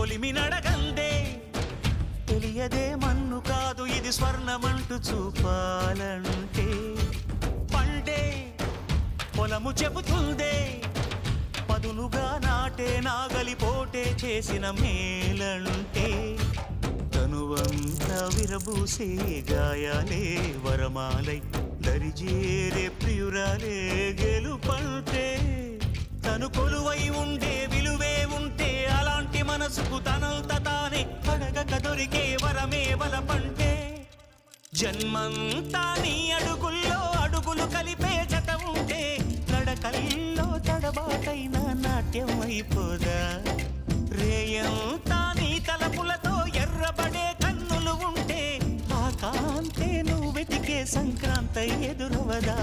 కొలిమి నడగందే తెలియదే మన్ను కాదు ఇది స్వర్ణమంటూ చూపాలంటే పండే పొలము చెబుతుందే పదునుగా నాటే నాగలిపోటే చేసిన మేలంటే తనువంతా విరబూసే గాయాలే వరమాలై దరిజేరే ప్రియురాలే గెలుపంటే తను కొలువై ఉండే విలువే ఉంటే అలాంటి మనసుకు తనంత తానే అడగక దొరికే వరమే వలపంటే జన్మంతా నీ అడుగుల్లో అడుగులు కలిపే జత ఉంటే నడకల్లో తడబాటైన నాట్యం అయిపోదా రేయంతా నీ తలపులతో ఎర్రబడే కన్నులు ఉంటే ఆ కాంతే నువ్వు వెతికే సంక్రాంతి ఎదురవదా